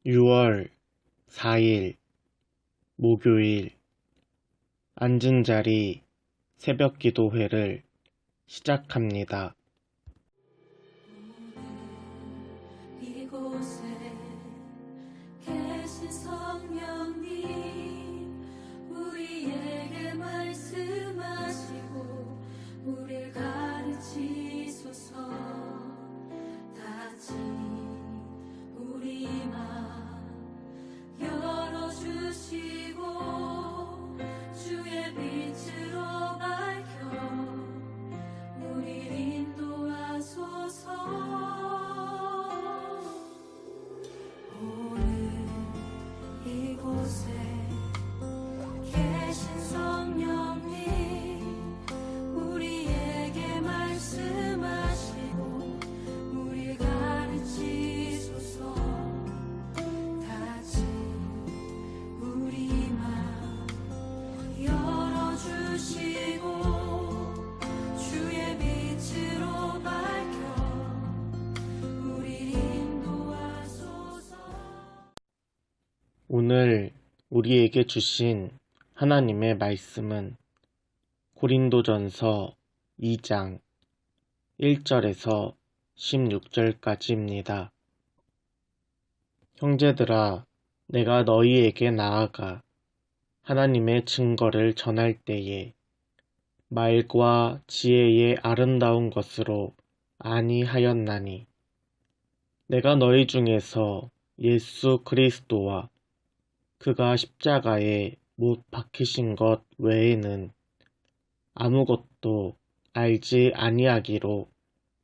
6월 4일 목요일 앉은 자리 새벽기도회를 시작합니다. 이곳에 계신 성령님, 우리에게 말씀하시고 우릴 가르치소서. 다시 우리 맘 열어주시고 주의 빛으로 밝혀 우릴 인도하소서. 오늘 이곳에 계신 성령님, 우리에게 말씀하시고 우릴 가르치소서. 다시 우리 맘 열어주시고 주의 빛으로 밝혀 우릴 인도하소서. 오늘 우리에게 주신 하나님의 말씀은 고린도전서 2장 1절에서 16절까지입니다. 형제들아, 내가 너희에게 나아가 하나님의 증거를 전할 때에 말과 지혜의 아름다운 것으로 아니하였나니, 내가 너희 중에서 예수 그리스도와 그가 십자가에 못 박히신 것 외에는 아무것도 알지 아니하기로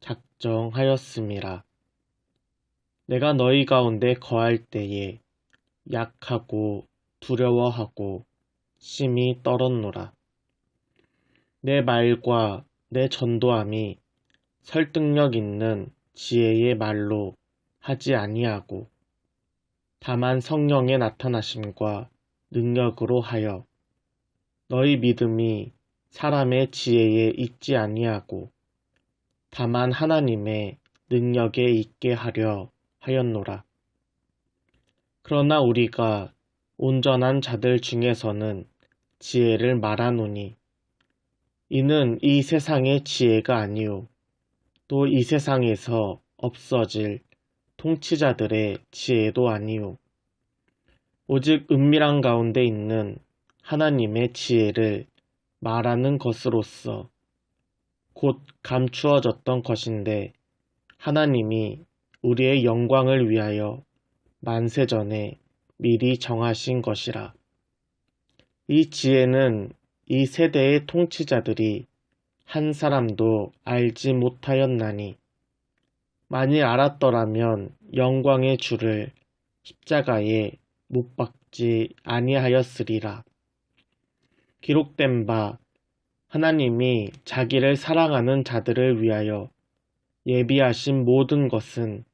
작정하였음이라. 내가 너희 가운데 거할 때에 약하고 두려워하고 심히 떨었노라. 내 말과 내 전도함이 설득력 있는 지혜의 말로 하지 아니하고 다만 성령의 나타나심과 능력으로 하여 너희 믿음이 사람의 지혜에 있지 아니하고 다만 하나님의 능력에 있게 하려 하였노라. 그러나 우리가 온전한 자들 중에서는 지혜를 말하노니 이는 이 세상의 지혜가 아니요 또 이 세상에서 없어질 통치자들의 지혜도 아니요 오직 은밀한 가운데 있는 하나님의 지혜를 말하는 것으로서 곧 감추어졌던 것인데 하나님이 우리의 영광을 위하여 만세전에 미리 정하신 것이라. 이 지혜는 이 세대의 통치자들이 한 사람도 알지 못하였나니 만일 알았더라면 영광의 주를 십자가에 못 박지 아니하였으리라. 기록된 바 하나님이 자기를 사랑하는 자들을 위하여 예비하신 모든 것은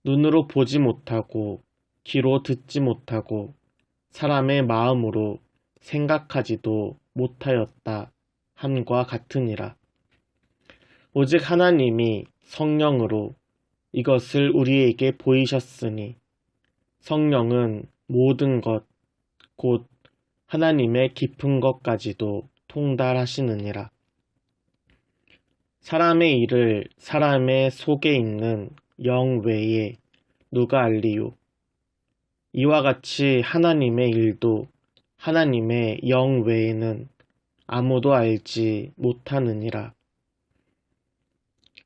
눈으로 보지 못하고 귀로 듣지 못하고 사람의 마음으로 생각하지도 못하였다 함과 같으니라. 오직 하나님이 성령으로 이것을 우리에게 보이셨으니 성령은 모든 것 곧 하나님의 깊은 것까지도 통달하시느니라. 사람의 일을 사람의 속에 있는 영 외에 누가 알리요? 이와 같이 하나님의 일도 하나님의 영 외에는 아무도 알지 못하느니라.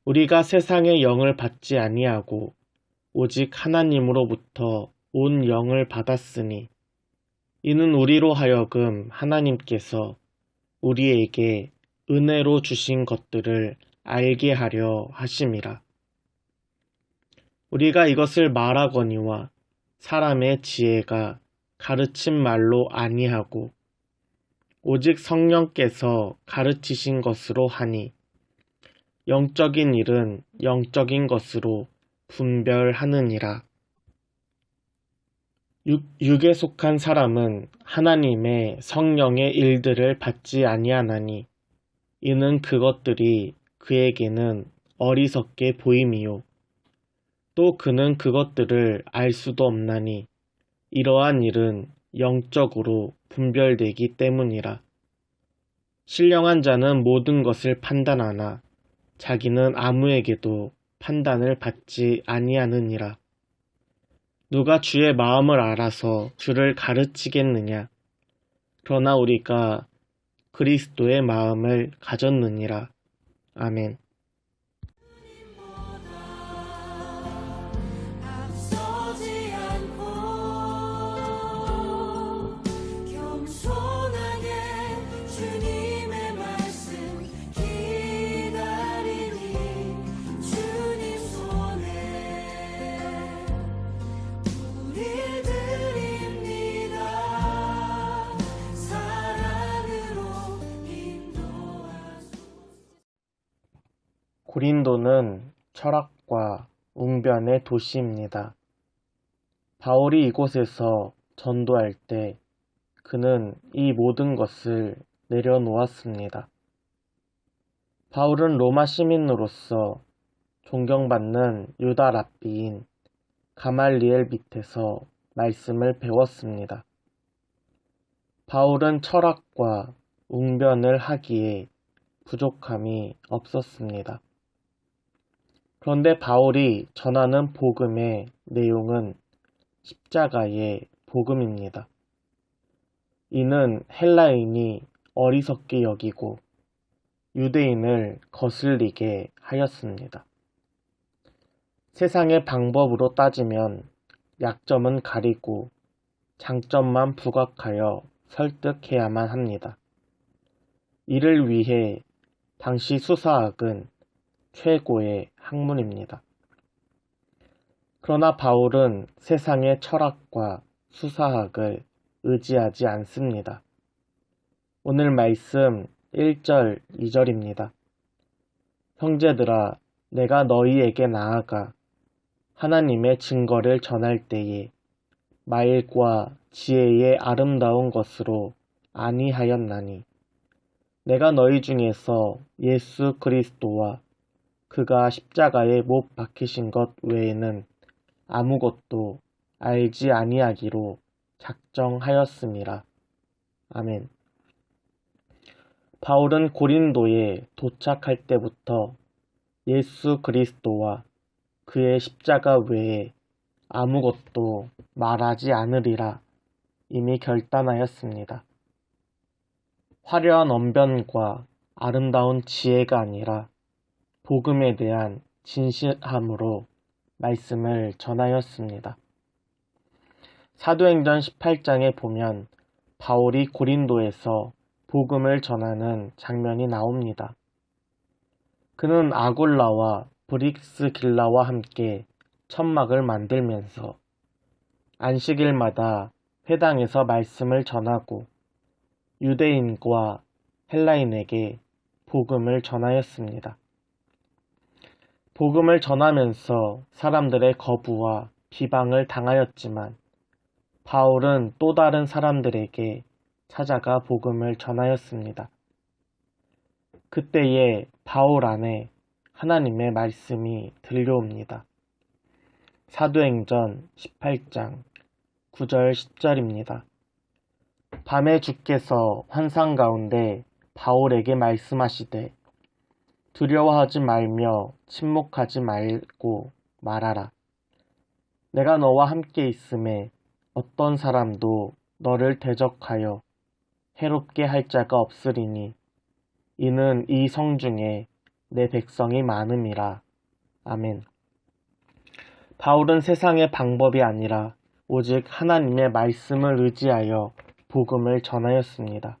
우리가 세상의 영을 받지 아니하고 오직 하나님으로부터 온 영을 받았으니 이는 우리로 하여금 하나님께서 우리에게 은혜로 주신 것들을 알게 하려 하심이라. 우리가 이것을 말하거니와 사람의 지혜가 가르친 말로 아니하고 오직 성령께서 가르치신 것으로 하니 영적인 일은 영적인 것으로 분별하느니라. 육에 속한 사람은 하나님의 성령의 일들을 받지 아니하나니 이는 그것들이 그에게는 어리석게 보임이요 또 그는 그것들을 알 수도 없나니 이러한 일은 영적으로 분별되기 때문이라. 신령한 자는 모든 것을 판단하나 자기는 아무에게도 판단을 받지 아니하느니라. 누가 주의 마음을 알아서 주를 가르치겠느냐? 그러나 우리가 그리스도의 마음을 가졌느니라. 아멘. 앞서지 않고 겸손하게 주님의 말씀 기다리니 주님 손에 우릴 드립니다. 사랑으로 인도하소서. 고린도는 철학과 웅변의 도시입니다. 바울이 이곳에서 전도할 때 그는 이 모든 것을 내려놓았습니다. 바울은 로마 시민으로서 존경받는 유다 랍비인 가말리엘 밑에서 말씀을 배웠습니다. 바울은 철학과 웅변을 하기에 부족함이 없었습니다. 그런데 바울이 전하는 복음의 내용은 십자가의 복음입니다. 이는 헬라인이 어리석게 여기고 유대인을 거슬리게 하였습니다. 세상의 방법으로 따지면 약점은 가리고 장점만 부각하여 설득해야만 합니다. 이를 위해 당시 수사학은 최고의 학문입니다. 그러나 바울은 세상의 철학과 수사학을 의지하지 않습니다. 오늘 말씀 1절, 2절입니다. 형제들아, 내가 너희에게 나아가 하나님의 증거를 전할 때에 말과 지혜의 아름다운 것으로 아니하였나니 내가 너희 중에서 예수 그리스도와 그가 십자가에 못 박히신 것 외에는 아무것도 알지 아니하기로 작정하였음이라. 아멘. 바울은 고린도에 도착할 때부터 예수 그리스도와 그의 십자가 외에 아무것도 말하지 않으리라 이미 결단하였습니다. 화려한 언변과 아름다운 지혜가 아니라 복음에 대한 진실함으로 말씀을 전하였습니다. 사도행전 18장에 보면 바울이 고린도에서 복음을 전하는 장면이 나옵니다. 그는 아골라와 브릭스길라와 함께 천막을 만들면서 안식일마다 회당에서 말씀을 전하고 유대인과 헬라인에게 복음을 전하였습니다. 복음을 전하면서 사람들의 거부와 비방을 당하였지만 바울은 또 다른 사람들에게 찾아가 복음을 전하였습니다. 그때에 바울 안에 하나님의 말씀이 들려옵니다. 사도행전 18장 9절 10절입니다. 밤에 주께서 환상 가운데 바울에게 말씀하시되 두려워하지 말며 침묵하지 말고 말하라. 내가 너와 함께 있음에 어떤 사람도 너를 대적하여 해롭게 할 자가 없으리니 이는 이 성중에 내 백성이 많음이라. 아멘. 바울은 세상의 방법이 아니라 오직 하나님의 말씀을 의지하여 복음을 전하였습니다.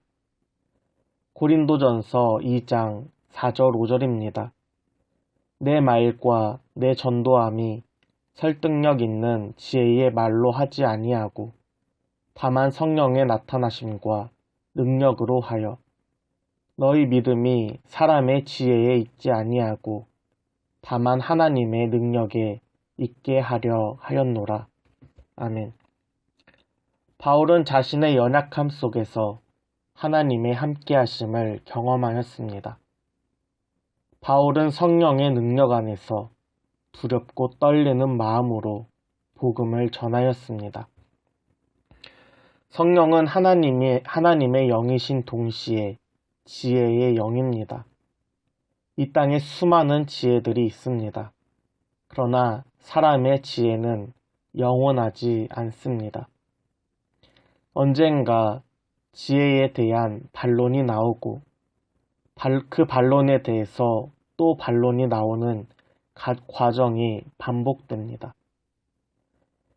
고린도전서 2장 4절 5절입니다. 내 말과 내 전도함이 설득력 있는 지혜의 말로 하지 아니하고 다만 성령의 나타나심과 능력으로 하여 너희 믿음이 사람의 지혜에 있지 아니하고 다만 하나님의 능력에 있게 하려 하였노라. 아멘. 바울은 자신의 연약함 속에서 하나님의 함께하심을 경험하였습니다. 바울은 성령의 능력 안에서 두렵고 떨리는 마음으로 복음을 전하였습니다. 성령은 하나님의 영이신 동시에 지혜의 영입니다. 이 땅에 수많은 지혜들이 있습니다. 그러나 사람의 지혜는 영원하지 않습니다. 언젠가 지혜에 대한 반론이 나오고 그 반론에 대해서 또 반론이 나오는 과정이 반복됩니다.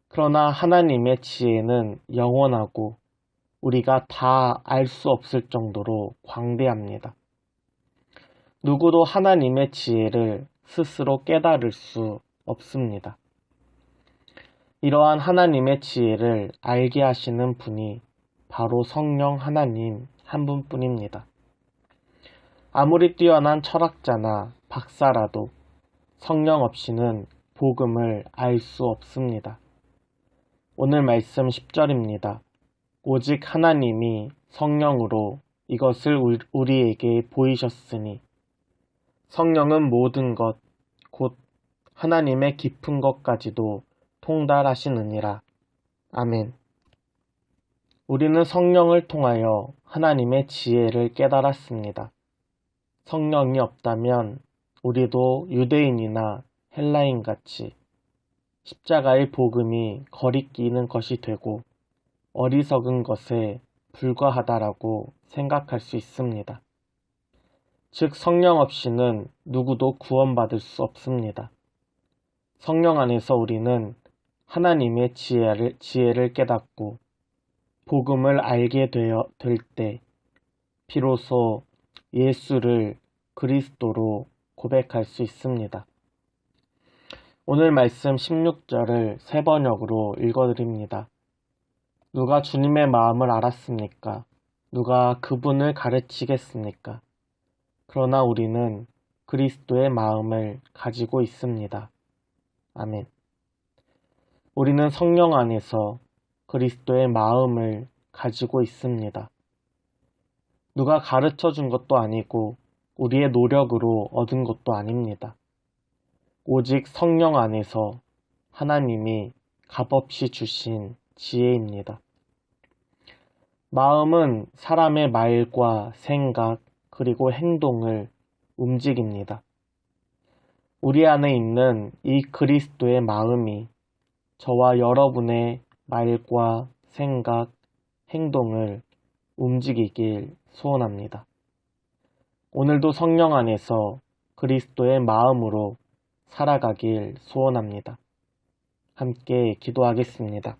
그러나 하나님의 지혜는 영원하고 우리가 다 알 수 없을 정도로 광대합니다. 누구도 하나님의 지혜를 스스로 깨달을 수 없습니다. 이러한 하나님의 지혜를 알게 하시는 분이 바로 성령 하나님 한 분뿐입니다. 아무리 뛰어난 철학자나 박사라도 성령 없이는 복음을 알 수 없습니다. 오늘 말씀 10절입니다. 오직 하나님이 성령으로 이것을 우리에게 보이셨으니 성령은 모든 것, 곧 하나님의 깊은 것까지도 통달하시느니라. 아멘. 우리는 성령을 통하여 하나님의 지혜를 깨달았습니다. 성령이 없다면 우리도 유대인이나 헬라인같이 십자가의 복음이 거리끼는 것이 되고 어리석은 것에 불과하다라고 생각할 수 있습니다. 즉 성령 없이는 누구도 구원받을 수 없습니다. 성령 안에서 우리는 하나님의 지혜를 깨닫고 복음을 알게 될 때 비로소 예수를 그리스도로 고백할 수 있습니다. 오늘 말씀 16절을 세 번역으로 읽어드립니다. 누가 주님의 마음을 알았습니까? 누가 그분을 가르치겠습니까? 그러나 우리는 그리스도의 마음을 가지고 있습니다. 아멘. 우리는 성령 안에서 그리스도의 마음을 가지고 있습니다. 누가 가르쳐 준 것도 아니고 우리의 노력으로 얻은 것도 아닙니다. 오직 성령 안에서 하나님이 값없이 주신 지혜입니다. 마음은 사람의 말과 생각 그리고 행동을 움직입니다. 우리 안에 있는 이 그리스도의 마음이 저와 여러분의 말과 생각, 행동을 움직이길 소원합니다. 오늘도 성령 안에서 그리스도의 마음으로 살아가길 소원합니다. 함께 기도하겠습니다.